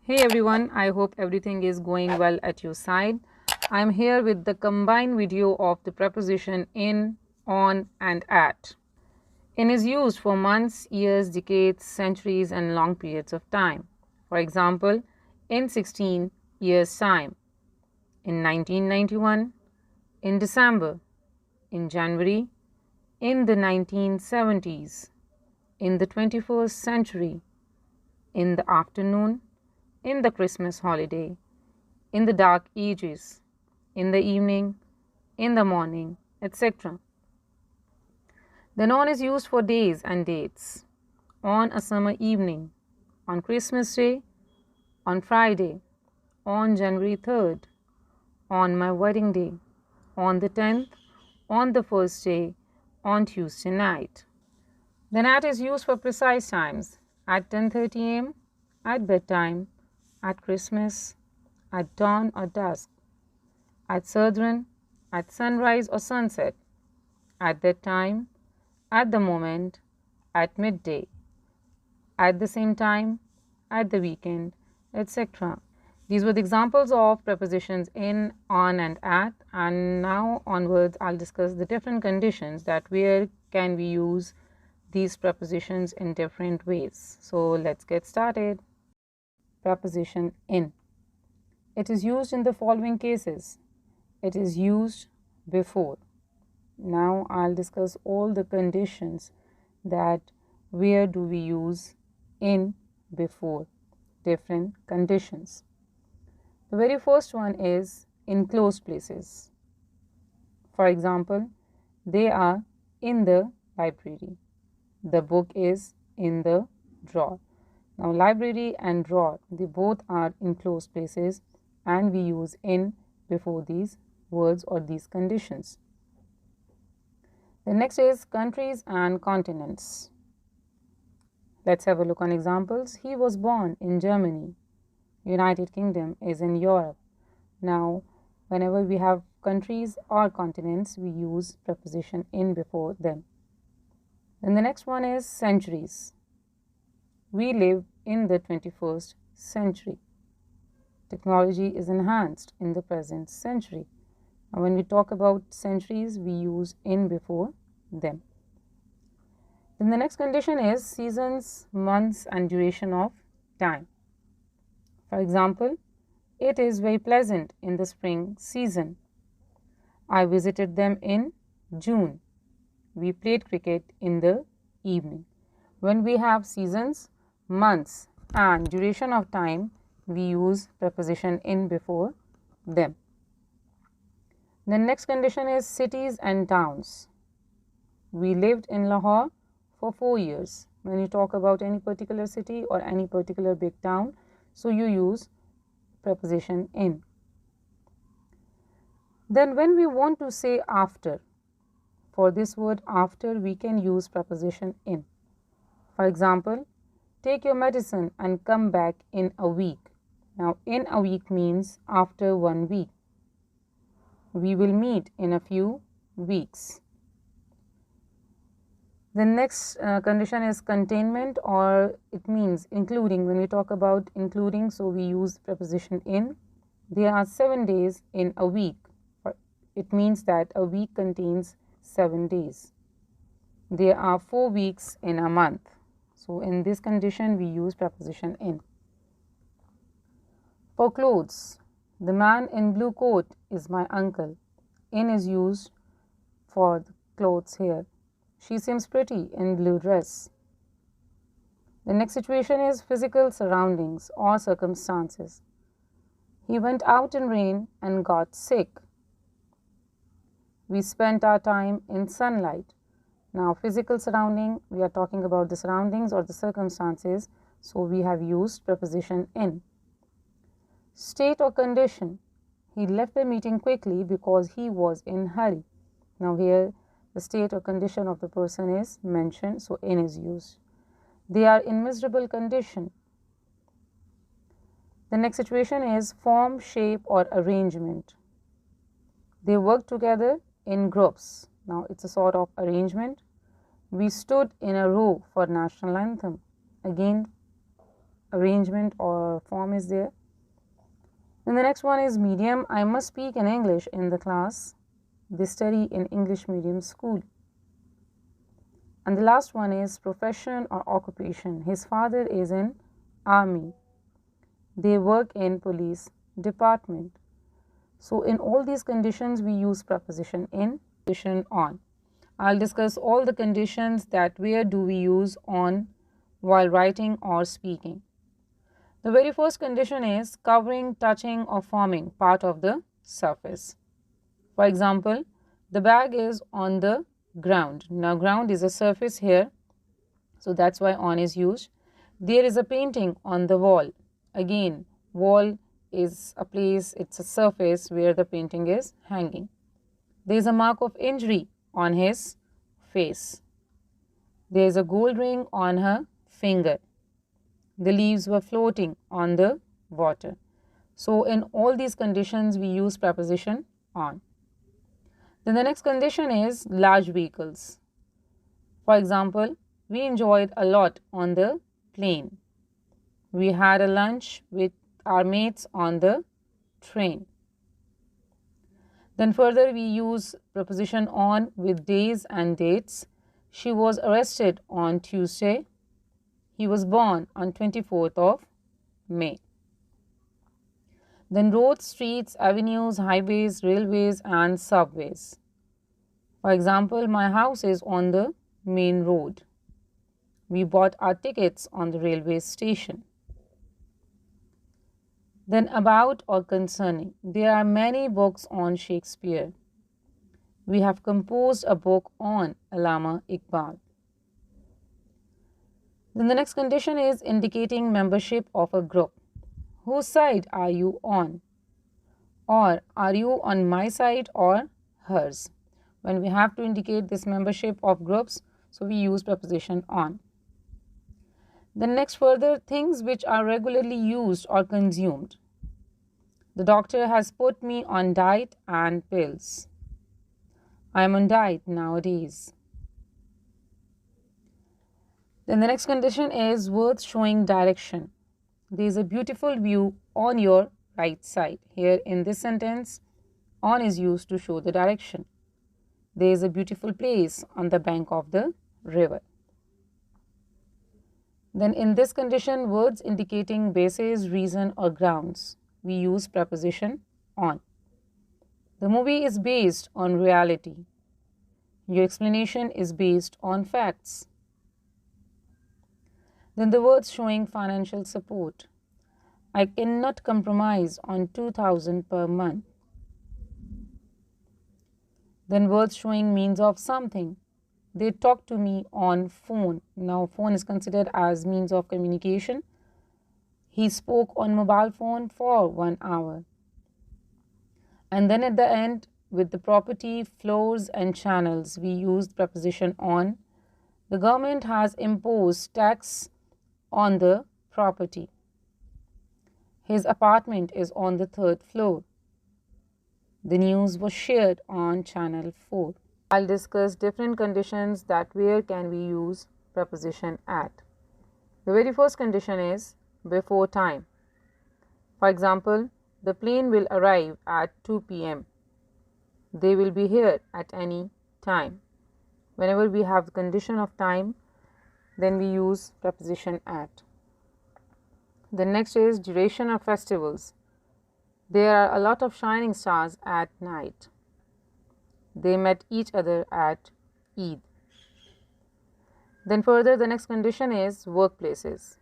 Hey everyone, I hope everything is going well at your side. I'm here with the combined video of the preposition in, on, and at. In is used for months, years, decades, centuries, and long periods of time. For example, in 16 years' time, in 1991, in December, in January, in the 1970s, in the 21st century, in the afternoon, in the Christmas holiday, in the dark ages, in the evening, in the morning, etc. The noun is used for days and dates. On a summer evening, on Christmas Day, on Friday, on January 3rd, on my wedding day, on the 10th, on the first day, on Tuesday night. The at is used for precise times at 10:30 am, at bedtime, at Christmas, at dawn or dusk, at southern, at sunrise or sunset, at that time, at the moment, at midday, at the same time, at the weekend, etc. These were the examples of prepositions in, on, and at, and now onwards I'll discuss the different conditions that where can we use these prepositions in different ways. So let's get started. Preposition in. It is used in the following cases. It is used before. Now I'll discuss all the conditions that where do we use in before, different conditions. The very first one is in closed places. For example, they are in the library. The book is in the drawer. Now library and drawer, they both are in closed places and we use in before these words or these conditions. The next is countries and continents. Let's have a look on examples. He was born in Germany. United Kingdom is in Europe. Now, whenever we have countries or continents, we use preposition in before them. Then the next one is centuries. We live in the 21st century. Technology is enhanced in the present century. And when we talk about centuries, we use in before them. Then the next condition is seasons, months, and duration of time. For example, it is very pleasant in the spring season. I visited them in June. We played cricket in the evening. When we have seasons, months, and duration of time, we use preposition in before them. The next condition is cities and towns. We lived in Lahore for 4 years. When you talk about any particular city or any particular big town, so you use preposition in. Then when we want to say after, for this word after, we can use preposition in. For example, take your medicine and come back in a week. Now, in a week means after 1 week. We will meet in a few weeks. The next condition is containment, or it means including. When we talk about including, so we use preposition in. There are 7 days in a week. It means that a week contains 7 days. There are 4 weeks in a month. So in this condition, we use preposition in. For clothes, the man in blue coat is my uncle. In is used for the clothes here. She seems pretty in blue dress. The next situation is physical surroundings or circumstances. He went out in rain and got sick. We spent our time in sunlight. Now, physical surrounding, we are talking about the surroundings or the circumstances, so we have used preposition in. State or condition. He left the meeting quickly because he was in hurry. Now here the state or condition of the person is mentioned, so in is used. They are in miserable condition. The next situation is form, shape, or arrangement. They work together in groups. Now it's a sort of arrangement. We stood in a row for national anthem. Again, arrangement or form is there. Then the next one is medium. I must speak in English in the class. They study in English medium school. And the last one is profession or occupation. His father is in army. They work in police department. So in all these conditions we use preposition in, preposition on. I'll discuss all the conditions that where do we use on while writing or speaking. The very first condition is covering, touching or forming part of the surface. For example, the bag is on the ground. Now ground is a surface here, so that's why on is used. There is a painting on the wall. Again, wall is a place, it's a surface where the painting is hanging. There is a mark of injury on his face. There is a gold ring on her finger. The leaves were floating on the water. So in all these conditions we use preposition on. Then the next condition is large vehicles. For example, we enjoyed a lot on the plane. We had a lunch with our mates on the train. Then further we use preposition on with days and dates. She was arrested on Tuesday. He was born on 24th of May. Then roads, streets, avenues, highways, railways and subways. For example, my house is on the main road. We bought our tickets on the railway station. Then about or concerning. There are many books on Shakespeare. We have composed a book on Allama Iqbal. Then the next condition is indicating membership of a group. Whose side are you on? Or are you on my side or hers? When we have to indicate this membership of groups, so we use preposition on. The next further, things which are regularly used or consumed. The doctor has put me on diet and pills. I am on diet nowadays. Then the next condition is words showing direction. There is a beautiful view on your right side. Here in this sentence, on is used to show the direction. There is a beautiful place on the bank of the river. Then in this condition, words indicating basis, reason or grounds, we use preposition on. The movie is based on reality. Your explanation is based on facts. Then the words showing financial support. I cannot compromise on 2,000 per month. Then words showing means of something. They talk to me on phone. Now phone is considered as means of communication. He spoke on mobile phone for 1 hour. And then at the end, with the property, floors and channels, we used preposition on. The government has imposed tax on the property. His apartment is on the 3rd floor. The news was shared on channel 4. I'll discuss different conditions that where can we use preposition at. The very first condition is before time. For example, the plane will arrive at 2 p.m. They will be here at any time. Whenever we have the condition of time, then we use preposition at. The next is duration of festivals. There are a lot of shining stars at night. They met each other at Eid. Then further, the next condition is workplaces.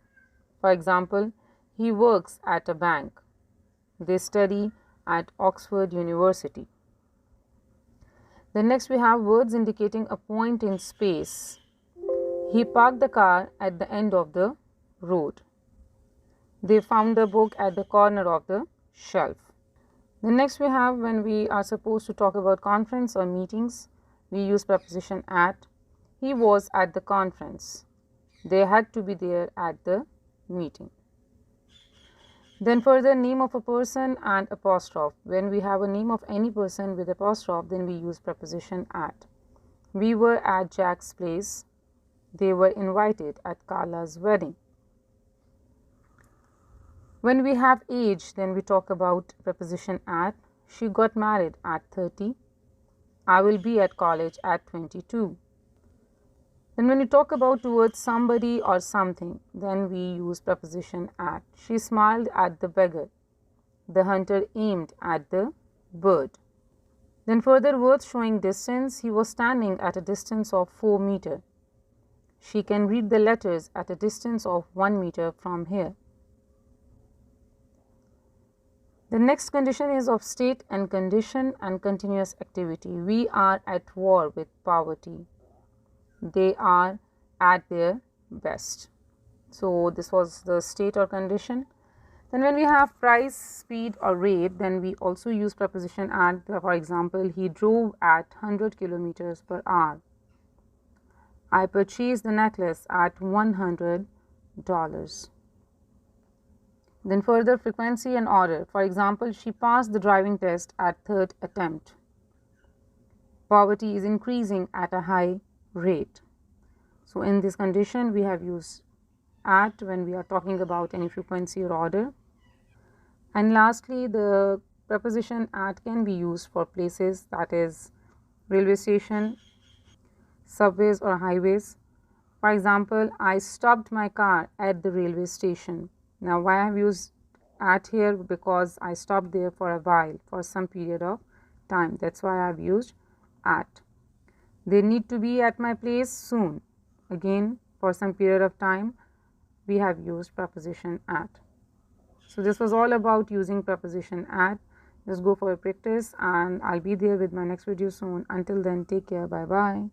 For example, he works at a bank. They study at Oxford University. Then next we have words indicating a point in space. He parked the car at the end of the road. They found the book at the corner of the shelf. The next we have when we are supposed to talk about conference or meetings, we use preposition at. He was at the conference. They had to be there at the meeting. Then further, name of a person and apostrophe. When we have a name of any person with apostrophe, then we use preposition at. We were at Jack's place. They were invited at Carla's wedding. When we have age, then we talk about preposition at. She got married at 30. I will be at college at 22. Then when we talk about towards somebody or something, then we use preposition at. She smiled at the beggar. The hunter aimed at the bird. Then further words showing distance, he was standing at a distance of 4 meters. She can read the letters at a distance of 1 meter from here. The next condition is of state and condition and continuous activity. We are at war with poverty. They are at their best. So this was the state or condition. Then when we have price, speed or rate, then we also use preposition at. For example, he drove at 100 kilometers per hour. I purchased the necklace at $100. Then further frequency and order. For example, she passed the driving test at 3rd attempt. Poverty is increasing at a high rate. So in this condition, we have used at when we are talking about any frequency or order. And lastly, the preposition at can be used for places, that is railway station, subways or highways. For example, I stopped my car at the railway station. Now why I have used at here? Because I stopped there for a while, for some period of time. That's why I have used at. They need to be at my place soon. Again, for some period of time, we have used preposition at. So this was all about using preposition at. Just go for a practice and I'll be there with my next video soon. Until then, take care. Bye bye.